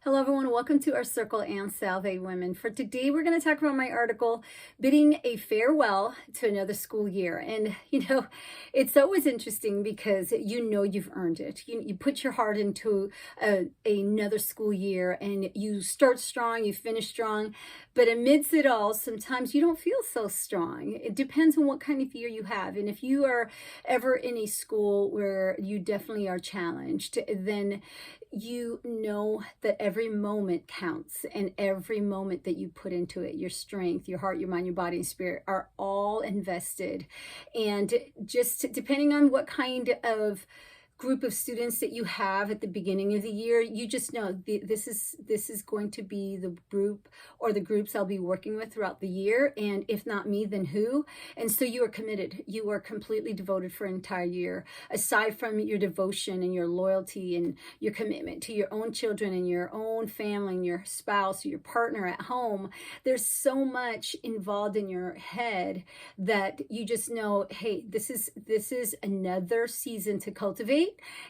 Hello everyone, welcome to our circle and Salve Women. For today, we're going to talk about my article, Bidding a Farewell to Another School Year. And it's always interesting because you've earned it. You put your heart into another school year and you start strong, you finish strong. But amidst it all, sometimes you don't feel so strong. It depends on what kind of year you have. And if you are ever in a school where you definitely are challenged, then you know that every moment counts, and every moment that you put into it, your strength, your heart, your mind, your body, and spirit are all invested. And just depending on what kind of group of students that you have at the beginning of the year, you just know this is going to be the group or the groups I'll be working with throughout the year. And if not me, then who? And so you are committed. You are completely devoted for an entire year. Aside from your devotion and your loyalty and your commitment to your own children and your own family and your spouse or your partner at home, there's so much involved in your head that you just know, hey, this is another season to cultivate.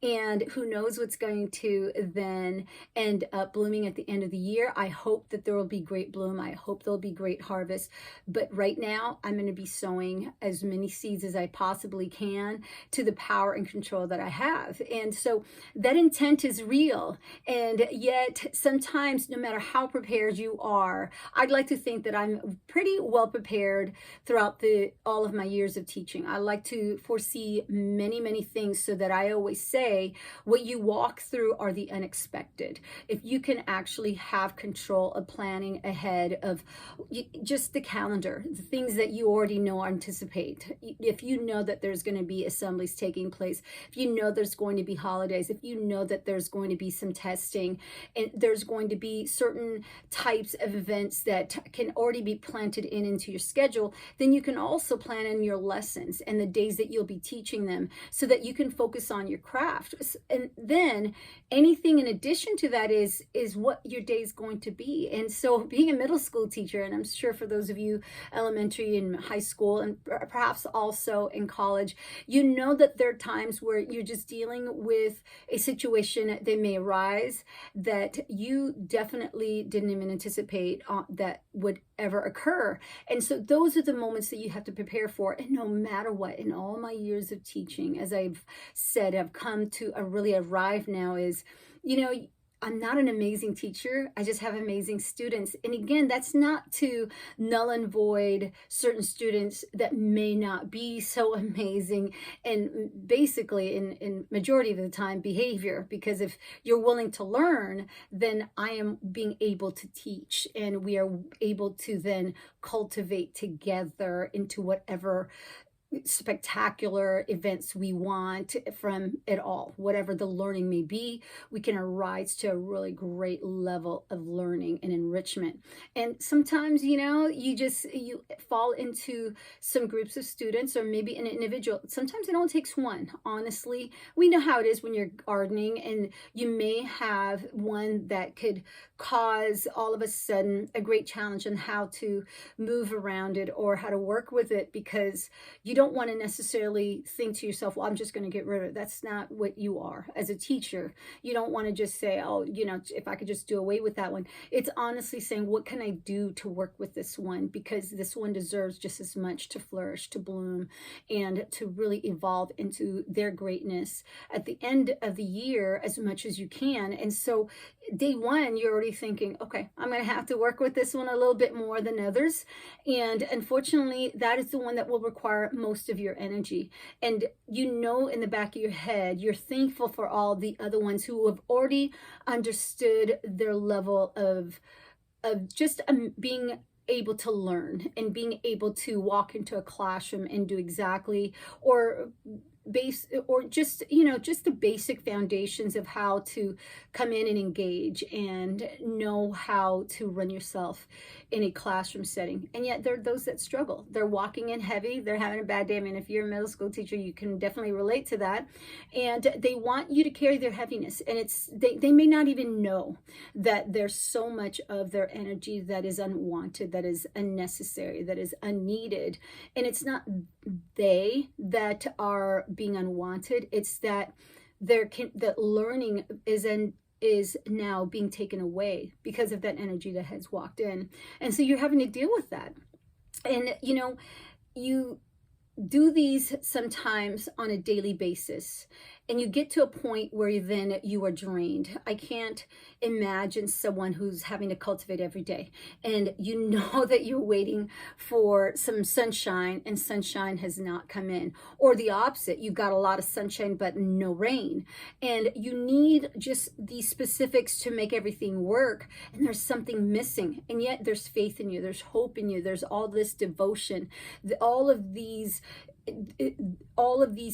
And who knows what's going to then end up blooming at the end of the year. I hope that there will be great bloom. I hope there'll be great harvest. But right now, I'm going to be sowing as many seeds as I possibly can to the power and control that I have. And so that intent is real. And yet sometimes, no matter how prepared you are, I'd like to think that I'm pretty well prepared throughout all of my years of teaching. I like to foresee many, many things so that I always say what you walk through are the unexpected. If you can actually have control of planning ahead of just the calendar, the things that you already know anticipate, if you know that there's going to be assemblies taking place, if you know there's going to be holidays, if you know that there's going to be some testing and there's going to be certain types of events that can already be planted into your schedule, then you can also plan in your lessons and the days that you'll be teaching them so that you can focus on your craft. And then anything in addition to that is what your day is going to be. And so being a middle school teacher, and I'm sure for those of you elementary and high school and perhaps also in college, you know that there are times where you're just dealing with a situation that may arise that you definitely didn't even anticipate that would ever occur. And so those are the moments that you have to prepare for. And no matter what, in all my years of teaching, as I've said, I've come to really arrive now is, I'm not an amazing teacher. I just have amazing students. And again, that's not to null and void certain students that may not be so amazing and basically in majority of the time behavior, because if you're willing to learn, then I am being able to teach and we are able to then cultivate together into whatever spectacular events we want from it all. Whatever the learning may be, we can arise to a really great level of learning and enrichment. And sometimes, you fall into some groups of students or maybe an individual. Sometimes it only takes one. Honestly, we know how it is when you're gardening, and you may have one that could cause all of a sudden a great challenge on how to move around it or how to work with it, because you don't want to necessarily think to yourself, well, I'm just going to get rid of it. That's not what you are as a teacher. You don't want to just say, oh, if I could just do away with that one. It's honestly saying, what can I do to work with this one? Because this one deserves just as much to flourish, to bloom, and to really evolve into their greatness at the end of the year as much as you can. And so day one, you're already thinking, okay, I'm going to have to work with this one a little bit more than others. And unfortunately, that is the one that will require most of your energy. And in the back of your head, you're thankful for all the other ones who have already understood their level of just being able to learn and being able to walk into a classroom and do exactly just the basic foundations of how to come in and engage and know how to run yourself in a classroom setting. And yet there are those that struggle. They're walking in heavy. They're having a bad day. I mean, if you're a middle school teacher, you can definitely relate to that. And they want you to carry their heaviness. And they may not even know that there's so much of their energy that is unwanted, that is unnecessary, that is unneeded. And it's not they that are being unwanted. It's that that learning is is now being taken away because of that energy that has walked in. And so you're having to deal with that. And, you do these sometimes on a daily basis, and you get to a point where then you are drained. I can't imagine someone who's having to cultivate every day, and you know that you're waiting for some sunshine and sunshine has not come in, or the opposite, you've got a lot of sunshine but no rain, and you need just these specifics to make everything work, and there's something missing, and yet there's faith in you, there's hope in you, there's all this devotion, all of these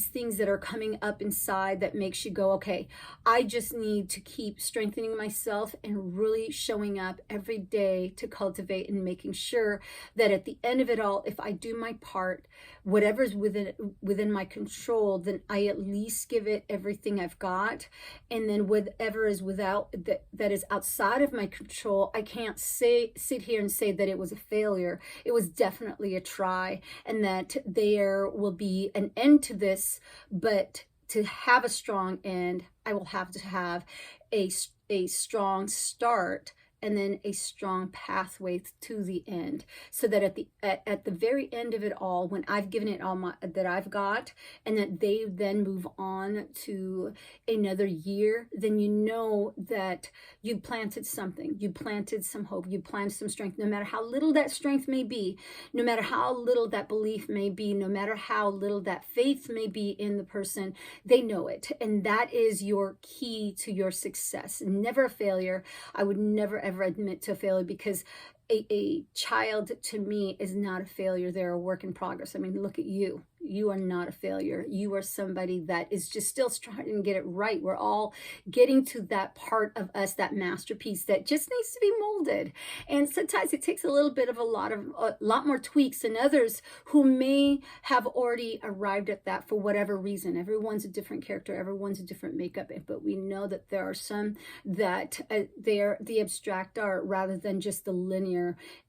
things that are coming up inside that makes you go, okay, I just need to keep strengthening myself and really showing up every day to cultivate and making sure that at the end of it all, if I do my part, whatever's within my control, then I at least give it everything I've got. And then whatever is that is outside of my control, I can't sit here and say that it was a failure. It was definitely a try, and that there will be an end to this, but to have a strong end, I will have to have a strong start and then a strong pathway to the end, so that at the very end of it all, when I've given it all that I've got, and that they then move on to another year, then you know that you planted something, you planted some hope, you planted some strength, no matter how little that strength may be, no matter how little that belief may be, no matter how little that faith may be in the person, they know it. And that is your key to your success. Never a failure. I would never ever admit to a failure, because a child to me is not a failure. They're a work in progress. I mean, look at you. You are not a failure. You are somebody that is just still trying to get it right. We're all getting to that part of us, that masterpiece that just needs to be molded. And sometimes it takes a little bit of a lot more tweaks than others who may have already arrived at that for whatever reason. Everyone's a different character. Everyone's a different makeup. But we know that there are some that they're the abstract art rather than just the linear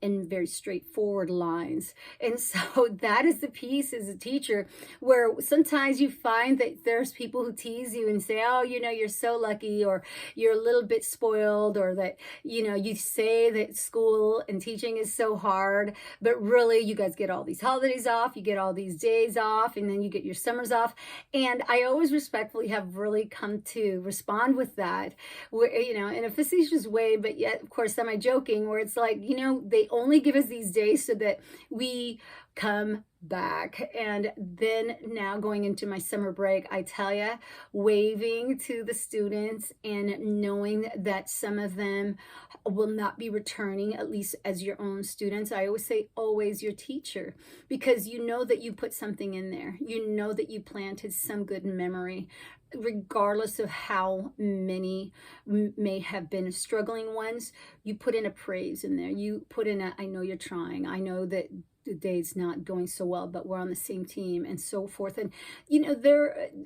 and very straightforward lines. And so that is the piece as a teacher, where sometimes you find that there's people who tease you and say, oh, you're so lucky, or you're a little bit spoiled, or that, you say that school and teaching is so hard, but really you guys get all these holidays off, you get all these days off, and then you get your summers off. And I always respectfully have really come to respond with that, where, in a facetious way, but yet, of course, semi-joking, where it's like, they only give us these days so that we come back. And then now going into my summer break, I tell you, waving to the students and knowing that some of them will not be returning, at least as your own students. I always say, always your teacher, because you know that you put something in there. You know that you planted some good memory, regardless of how many may have been struggling ones. You put in a praise in there. You put in I know you're trying. I know that the day's not going so well, but we're on the same team, and so forth. And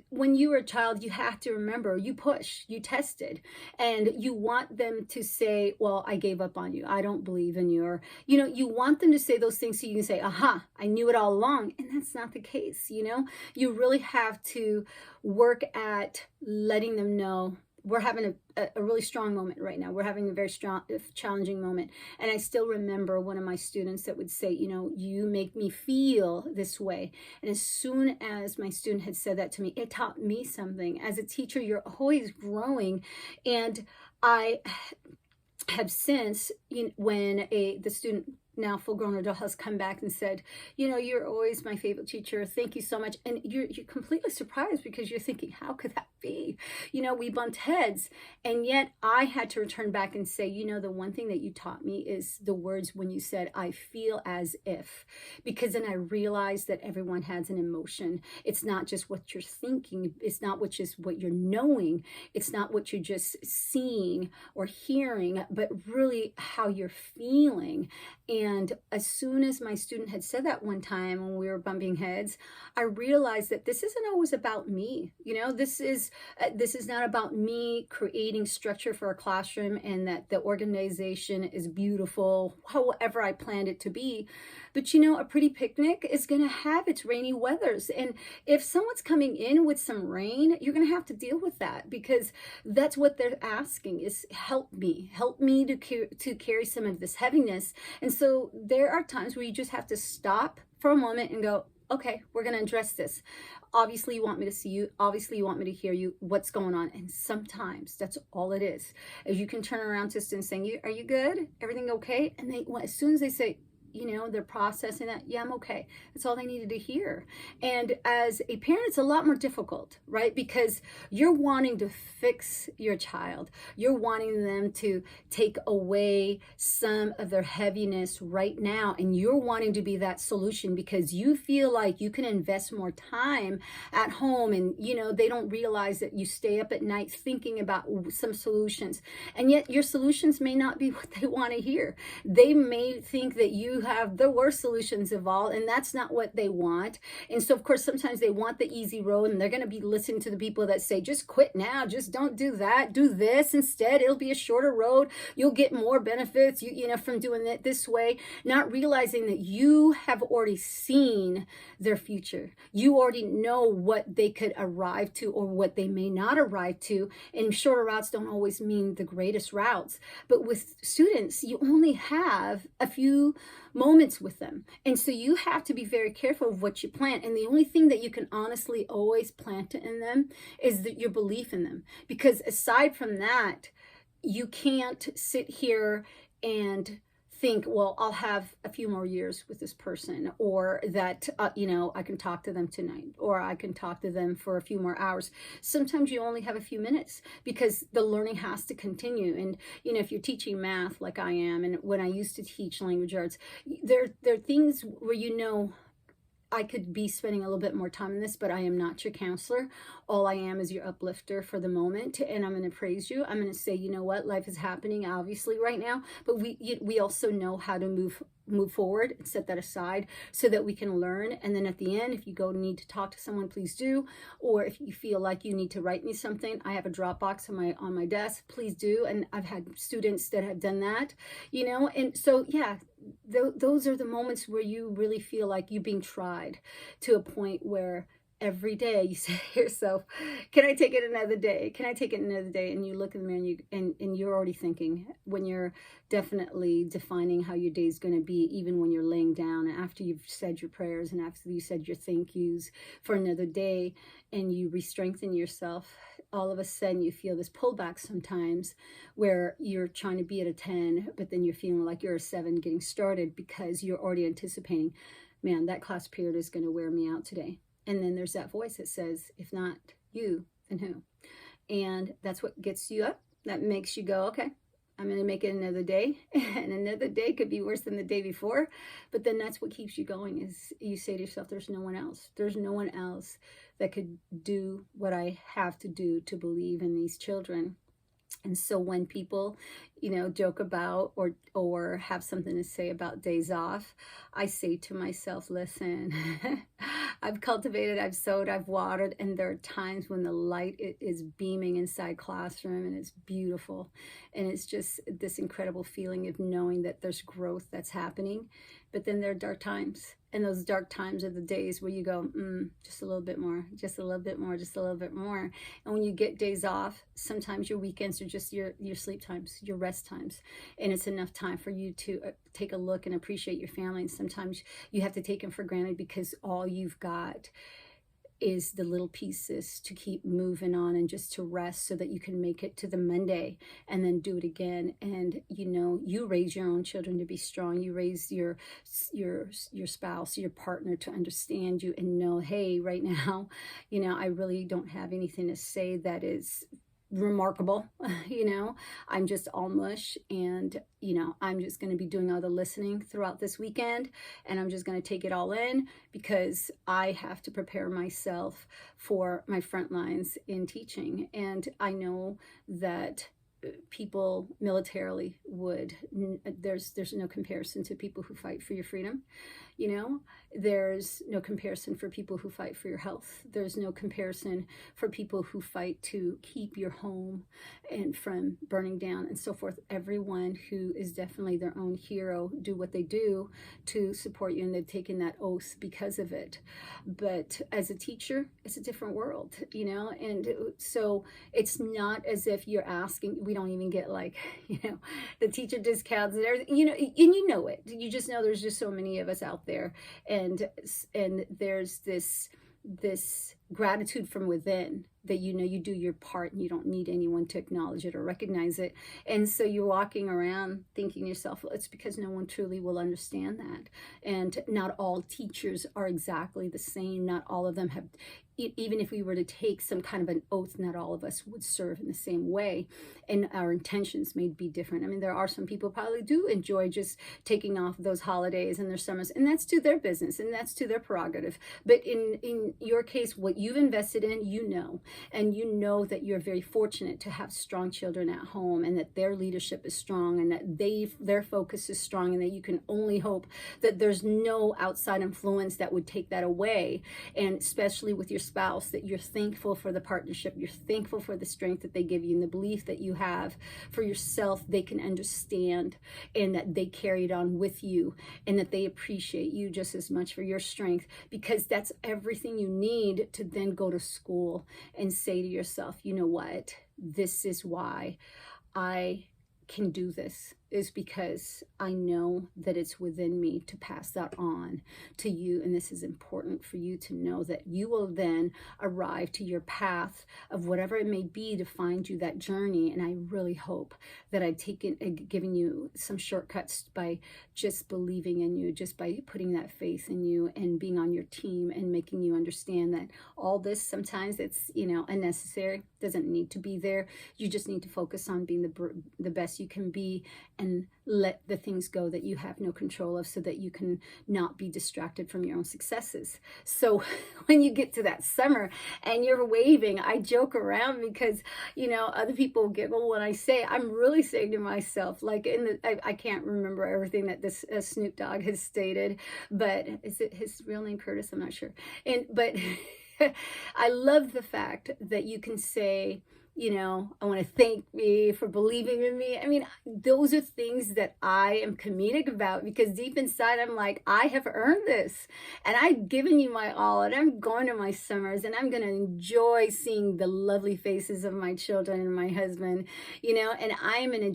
when you were a child, you have to remember, you pushed, you tested, and you want them to say, well, I gave up on you, I don't believe in you, or you want them to say those things so you can say, aha, I knew it all along. And that's not the case. You really have to work at letting them know, we're having a really strong moment right now. We're having a very strong, challenging moment. And I still remember one of my students that would say, you make me feel this way. And as soon as my student had said that to me, it taught me something. As a teacher, you're always growing. And I have since, when the student, now full-grown adult, has come back and said, you're always my favorite teacher, thank you so much. And you're completely surprised, because you're thinking, how could that be? We bumped heads, and yet I had to return back and say, the one thing that you taught me is the words when you said, I feel as if, because then I realized that everyone has an emotion. It's not just what you're thinking, it's not just what you're knowing, it's not what you're just seeing or hearing, but really how you're feeling. And as soon as my student had said that one time when we were bumping heads, I realized that this isn't always about me. This is not about me creating structure for a classroom and that the organization is beautiful, however I planned it to be. But a pretty picnic is going to have its rainy weathers. And if someone's coming in with some rain, you're going to have to deal with that, because that's what they're asking is help me to carry some of this heaviness. And so there are times where you just have to stop for a moment and go, okay, we're going to address this. Obviously, you want me to see you. Obviously, you want me to hear you. What's going on? And sometimes that's all it is you can turn around to students saying, are you good? Everything okay? And as soon as they say, they're processing that, yeah, I'm okay. That's all they needed to hear. And as a parent, it's a lot more difficult, right? Because you're wanting to fix your child. You're wanting them to take away some of their heaviness right now. And you're wanting to be that solution because you feel like you can invest more time at home. And, they don't realize that you stay up at night thinking about some solutions. And yet your solutions may not be what they want to hear. They may think that you have the worst solutions of all, and that's not what they want. And so of course sometimes they want the easy road, and they're going to be listening to the people that say, just quit now, just don't do that, do this instead, it'll be a shorter road, you'll get more benefits from doing it this way, not realizing that you have already seen their future. You already know what they could arrive to or what they may not arrive to. And shorter routes don't always mean the greatest routes, but with students you only have a few moments with them. And so you have to be very careful of what you plant. And the only thing that you can honestly always plant in them is your belief in them. Because aside from that, you can't sit here and think, well, I'll have a few more years with this person, or that, I can talk to them tonight, or I can talk to them for a few more hours. Sometimes you only have a few minutes because the learning has to continue. And, if you're teaching math like I am, and when I used to teach language arts, there are things where, I could be spending a little bit more time in this, but I am not your counselor. All I am is your uplifter for the moment. And I'm going to praise you. I'm going to say, you know what, life is happening obviously right now, but we also know how to move forward and set that aside so that we can learn. And then at the end, if you need to talk to someone, please do. Or if you feel like you need to write me something, I have a Dropbox on my desk, please do. And I've had students that have done that, and so, yeah, those are the moments where you really feel like you're being tried to a point where every day you say to yourself, can I take it another day? Can I take it another day? And you look in the mirror and you're already thinking, when you're definitely defining how your day is going to be, even when you're laying down after you've said your prayers and after you said your thank yous for another day, and you re-strengthen yourself, all of a sudden you feel this pullback sometimes where you're trying to be at a 10, but then you're feeling like you're a 7 getting started because you're already anticipating, man, that class period is going to wear me out today. And then there's that voice that says, if not you, then who? And that's what gets you up. That makes you go, okay, I'm going to make it another day. And another day could be worse than the day before. But then that's what keeps you going, is you say to yourself, there's no one else. There's no one else that could do what I have to do to believe in these children. And so when people, joke about or have something to say about days off, I say to myself, listen, I've cultivated, I've sowed, I've watered, and there are times when the light is beaming inside classroom and it's beautiful. And it's just this incredible feeling of knowing that there's growth that's happening. But then there are dark times. And those dark times are the days where you go, just a little bit more, just a little bit more, just a little bit more. And when you get days off, sometimes your weekends are just your sleep times, your rest times. And it's enough time for you to take a look and appreciate your family. And sometimes you have to take them for granted because all you've got is the little pieces to keep moving on and just to rest so that you can make it to the Monday and then do it again. And you raise your own children to be strong. You raise your spouse, your partner to understand you and know, hey, right now, I really don't have anything to say that is remarkable. I'm just all mush, and I'm just going to be doing all the listening throughout this weekend, and I'm just going to take it all in because I have to prepare myself for my front lines in teaching. And I know that people militarily would, there's no comparison to people who fight for your freedom. You know, there's no comparison for people who fight for your health. There's no comparison for people who fight to keep your home and from burning down and so forth. Everyone who is definitely their own hero do what they do to support you, and they've taken that oath because of it. But as a teacher, it's a different world, you know, and so it's not as if you're asking, we don't even get like, you know, the teacher discounts and everything, you know, and you know it. You just know there's just so many of us out there, and there's this gratitude from within that, you know, you do your part and you don't need anyone to acknowledge it or recognize it. And so you're walking around thinking to yourself, well, it's because no one truly will understand that. And not all teachers are exactly the same. Not all of them have, even if we were to take some kind of an oath, not all of us would serve in the same way, and our intentions may be different. I mean, there are some people who probably do enjoy just taking off those holidays and their summers, and that's to their business and that's to their prerogative. But in your case, what you've invested in, you know, and you know that you're very fortunate to have strong children at home, and that their leadership is strong, and that their focus is strong, and that you can only hope that there's no outside influence that would take that away. And especially with your spouse, that you're thankful for the partnership, you're thankful for the strength that they give you, and the belief that you have for yourself, they can understand, and that they carry it on with you, and that they appreciate you just as much for your strength, because that's everything you need to then go to school and say to yourself, you know what, this is why I can do this, is because I know that it's within me to pass that on to you. And this is important for you to know, that you will then arrive to your path of whatever it may be to find you that journey. And I really hope that I've given you some shortcuts by just believing in you, just by putting that faith in you and being on your team, and making you understand that all this, sometimes it's, you know, unnecessary, doesn't need to be there. You just need to focus on being the best you can be, and let the things go that you have no control of, so that you can not be distracted from your own successes. So when you get to that summer and you're waving, I joke around because, you know, other people giggle when I say, I'm really saying to myself, like I can't remember everything that this Snoop Dogg has stated, but is it his real name, Curtis? I'm not sure. But I love the fact that you can say, you know, I want to thank me for believing in me. I mean, those are things that I am comedic about, because deep inside, I'm like, I have earned this, and I've given you my all, and I'm going to my summers, and I'm going to enjoy seeing the lovely faces of my children and my husband, you know, and I'm going to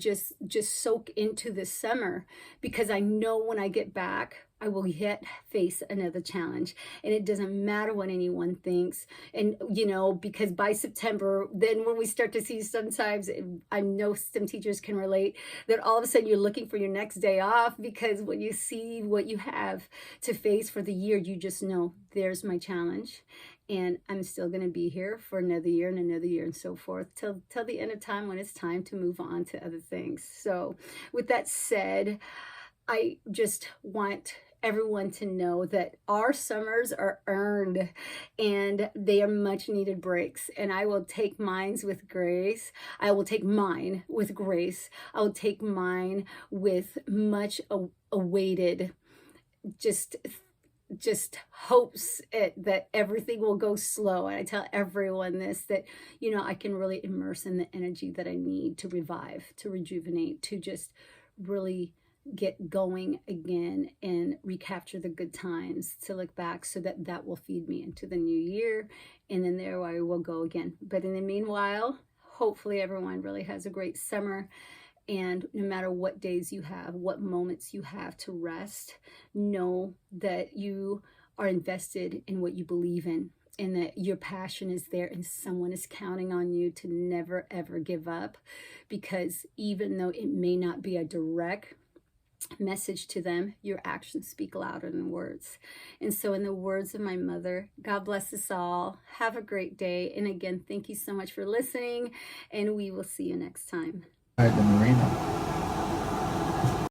just soak into this summer, because I know when I get back, I will yet face another challenge, and it doesn't matter what anyone thinks. And, you know, because by September, then when we start to see, sometimes, I know some teachers can relate, that all of a sudden you're looking for your next day off, because when you see what you have to face for the year, you just know, there's my challenge, and I'm still going to be here for another year and another year and so forth, till the end of time, when it's time to move on to other things. So with that said, I just want everyone to know that our summers are earned, and they are much needed breaks. And I will take mine with grace. I will take mine with grace. I will take mine with much awaited, just hopes that everything will go slow. And I tell everyone this, that, you know, I can really immerse in the energy that I need to revive, to rejuvenate, to just really get going again and recapture the good times, to look back, so that will feed me into the new year, and then there I will go again. But in the meanwhile, hopefully everyone really has a great summer, and no matter what days you have, what moments you have to rest, know that you are invested in what you believe in, and that your passion is there, and someone is counting on you to never ever give up, because even though it may not be a direct message to them, your actions speak louder than words. And so, in the words of my mother, God bless us all. Have a great day. And again, thank you so much for listening, and we will see you next time. At the marina.